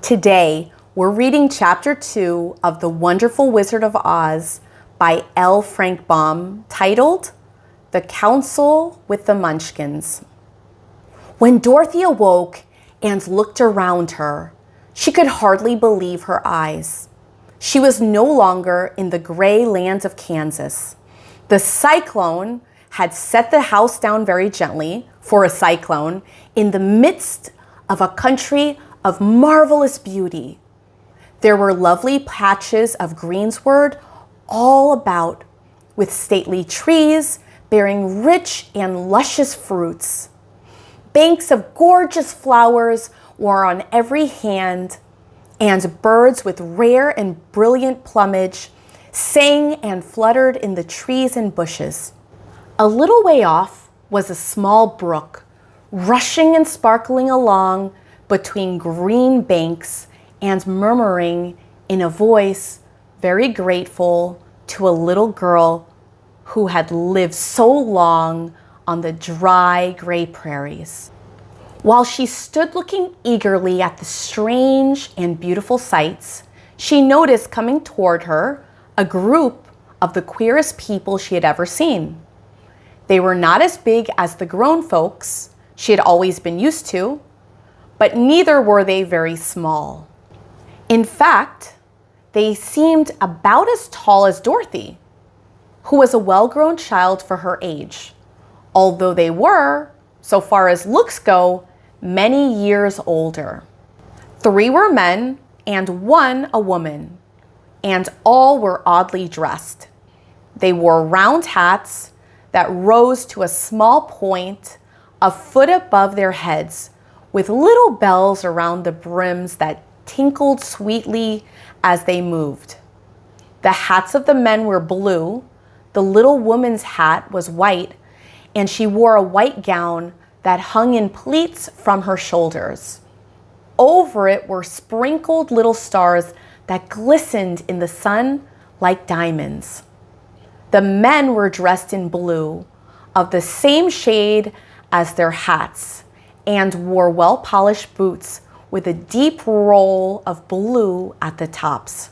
Today, we're reading Chapter 2 of The Wonderful Wizard of Oz by L. Frank Baum, titled The Council with the Munchkins. When Dorothy awoke and looked around her, she could hardly believe her eyes. She was no longer in the gray land of Kansas. The cyclone had set the house down very gently, for a cyclone, in the midst of a country of marvelous beauty. There were lovely patches of greensward all about, with stately trees bearing rich and luscious fruits. Banks of gorgeous flowers were on every hand, and birds with rare and brilliant plumage sang and fluttered in the trees and bushes. A little way off was a small brook, rushing and sparkling along between green banks and murmuring in a voice very grateful to a little girl who had lived so long on the dry, gray prairies. While she stood looking eagerly at the strange and beautiful sights, she noticed coming toward her a group of the queerest people she had ever seen. They were not as big as the grown folks she had always been used to, but neither were they very small. In fact, they seemed about as tall as Dorothy, who was a well-grown child for her age, although they were, so far as looks go, many years older. 3 were men and 1 a woman, and all were oddly dressed. They wore round hats that rose to a small point a foot above their heads, with little bells around the brims that tinkled sweetly as they moved. The hats of the men were blue, the little woman's hat was white, and she wore a white gown that hung in pleats from her shoulders. Over it were sprinkled little stars that glistened in the sun like diamonds. The men were dressed in blue, of the same shade as their hats, and wore well-polished boots with a deep roll of blue at the tops.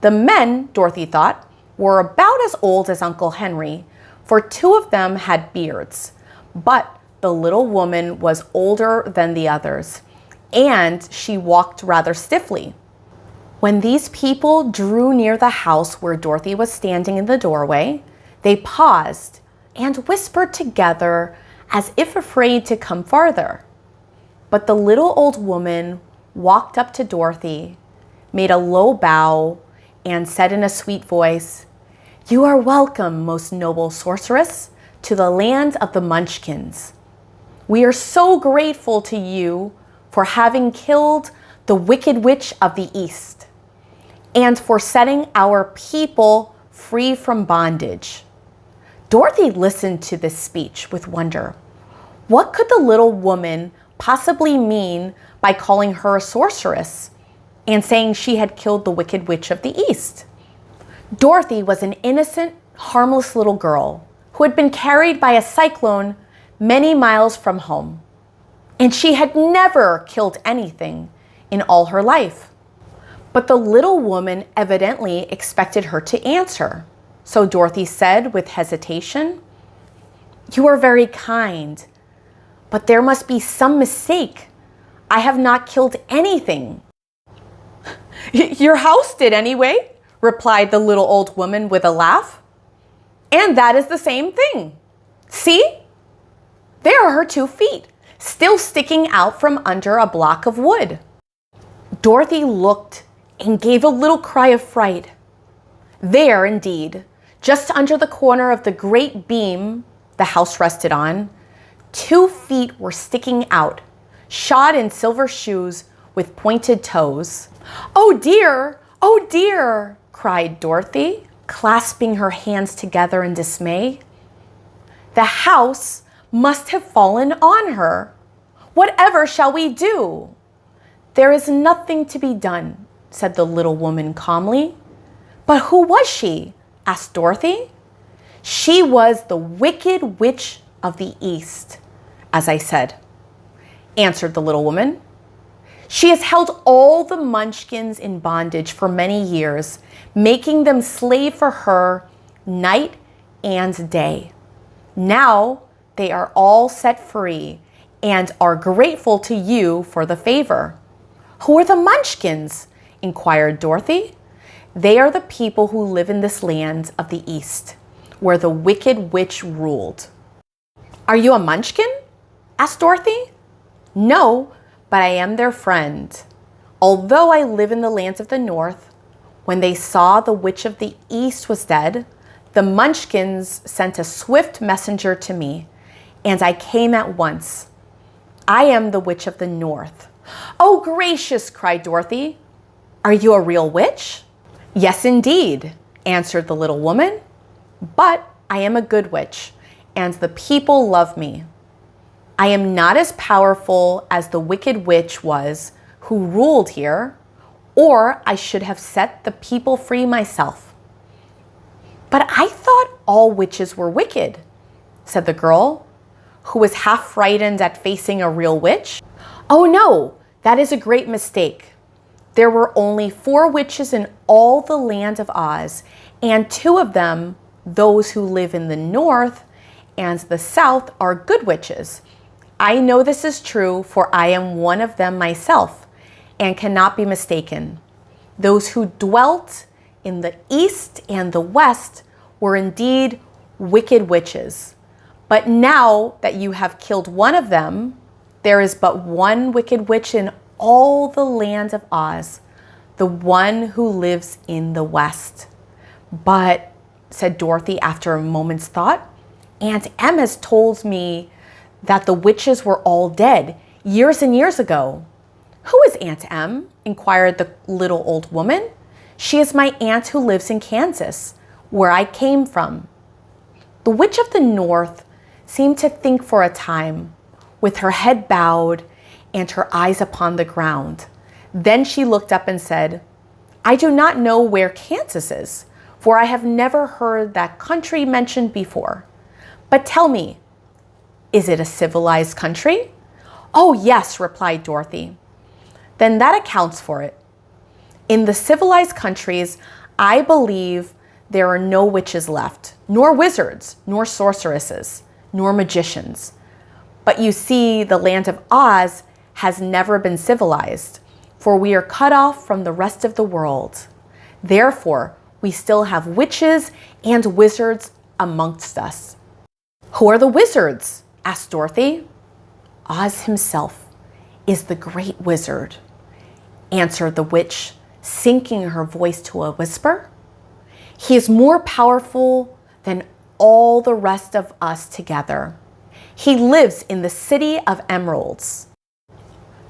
The men, Dorothy thought, were about as old as Uncle Henry, for 2 of them had beards, but the little woman was older than the others, and she walked rather stiffly. When these people drew near the house where Dorothy was standing in the doorway, they paused and whispered together as if afraid to come farther. But the little old woman walked up to Dorothy, made a low bow, and said in a sweet voice, "You are welcome, most noble sorceress, to the land of the Munchkins. We are so grateful to you for having killed the Wicked Witch of the East and for setting our people free from bondage." Dorothy listened to this speech with wonder. What could the little woman possibly mean by calling her a sorceress and saying she had killed the Wicked Witch of the East? Dorothy was an innocent, harmless little girl who had been carried by a cyclone many miles from home, and she had never killed anything in all her life. But the little woman evidently expected her to answer, so Dorothy said with hesitation, "You are very kind, but there must be some mistake. I have not killed anything." "Your house did anyway," replied the little old woman with a laugh. "And that is the same thing. See? There are her 2 feet, still sticking out from under a block of wood." Dorothy looked and gave a little cry of fright. There, indeed, just under the corner of the great beam the house rested on, 2 feet were sticking out, shod in silver shoes with pointed toes. "Oh dear! Oh dear!" cried Dorothy, clasping her hands together in dismay. "The house must have fallen on her. Whatever shall we do?" "There is nothing to be done," said the little woman calmly. "But who was she?" asked Dorothy. "She was the Wicked Witch of the East, as I said," answered the little woman. She has held all the Munchkins in bondage for many years, making them slave for her night and day. Now they are all set free and are grateful to you for the favor. Who are the Munchkins? Inquired Dorothy. They are the people who live in this land of the East, where the Wicked Witch ruled. Are you a Munchkin? Asked Dorothy. No, but I am their friend. Although I live in the lands of the North, when they saw the Witch of the East was dead, the Munchkins sent a swift messenger to me, and I came at once. I am the Witch of the North. Oh, gracious, cried Dorothy. Are you a real witch? Yes, indeed, answered the little woman. But I am a good witch, and the people love me. I am not as powerful as the Wicked Witch was who ruled here, or I should have set the people free myself. But I thought all witches were wicked, said the girl, who was half frightened at facing a real witch. Oh no, that is a great mistake. There were only 4 witches in all the land of Oz, and 2 of them, those who live in the North and the South, are good witches. I know this is true, for I am one of them myself, and cannot be mistaken. Those who dwelt in the East and the West were indeed wicked witches. But now that you have killed one of them, there is but one wicked witch in all the land of Oz, the one who lives in the West. But, said Dorothy after a moment's thought, Aunt Em has told me that the witches were all dead years and years ago. Who is Aunt Em? Inquired the little old woman. She is my aunt who lives in Kansas, where I came from. The Witch of the North seemed to think for a time, with her head bowed and her eyes upon the ground. Then she looked up and said, I do not know where Kansas is, for I have never heard that country mentioned before. But tell me, is it a civilized country? Oh, yes, replied Dorothy. Then that accounts for it. In the civilized countries, I believe there are no witches left, nor wizards, nor sorceresses, nor magicians. But you see, the land of Oz has never been civilized, for we are cut off from the rest of the world. Therefore, we still have witches and wizards amongst us. Who are the wizards? Asked Dorothy. Oz himself is the great wizard, answered the witch, sinking her voice to a whisper. He is more powerful than all the rest of us together. He lives in the City of Emeralds.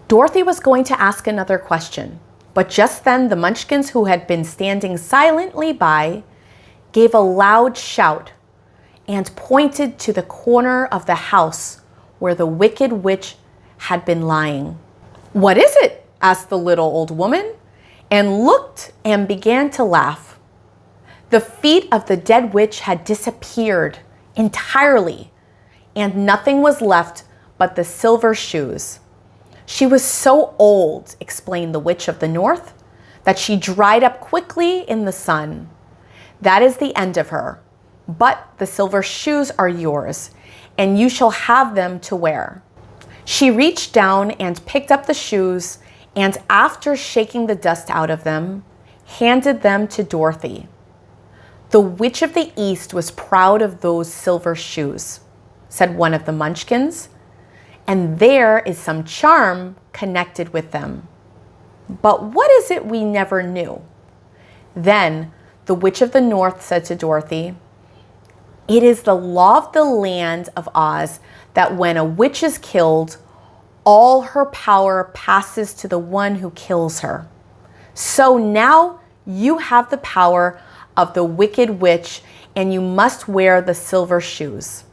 Dorothy was going to ask another question, but just then the Munchkins, who had been standing silently by, gave a loud shout and pointed to the corner of the house where the Wicked Witch had been lying. What is it? Asked the little old woman, and looked and began to laugh. The feet of the dead witch had disappeared entirely, and nothing was left but the silver shoes. She was so old, explained the Witch of the North, that she dried up quickly in the sun. That is the end of her. But the silver shoes are yours, and you shall have them to wear. She reached down and picked up the shoes, and after shaking the dust out of them, handed them to Dorothy. The Witch of the East was proud of those silver shoes, said one of the Munchkins, and there is some charm connected with them. But what is it we never knew? Then the Witch of the North said to Dorothy, it is the law of the land of Oz that when a witch is killed, all her power passes to the one who kills her. So now you have the power of the Wicked Witch, and you must wear the silver shoes.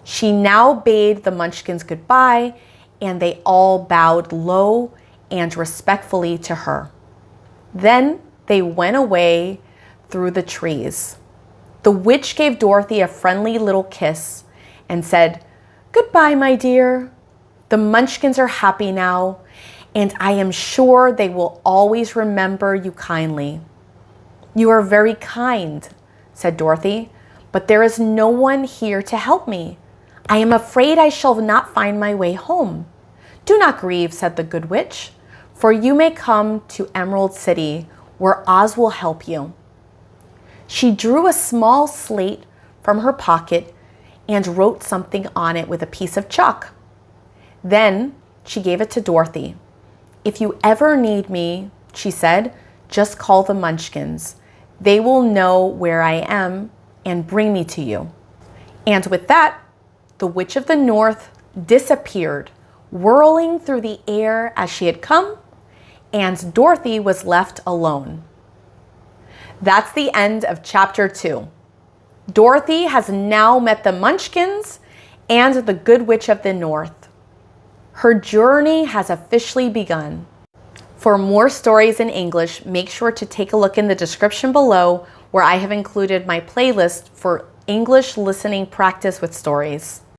She now bade the Munchkins goodbye, and they all bowed low and respectfully to her. Then they went away through the trees. The witch gave Dorothy a friendly little kiss and said, Goodbye, my dear. The Munchkins are happy now, and I am sure they will always remember you kindly." "You are very kind," said Dorothy, "but there is no one here to help me. I am afraid I shall not find my way home." "Do not grieve," said the Good Witch, "for you may come to Emerald City, where Oz will help you." She drew a small slate from her pocket and wrote something on it with a piece of chalk. Then she gave it to Dorothy. "If you ever need me," she said, "just call the Munchkins. They will know where I am and bring me to you." And with that, the Witch of the North disappeared, whirling through the air as she had come, and Dorothy was left alone. That's the end of chapter 2. Dorothy has now met the Munchkins and the Good Witch of the North. Her journey has officially begun. For more stories in English, make sure to take a look in the description below, where I have included my playlist for English listening practice with stories.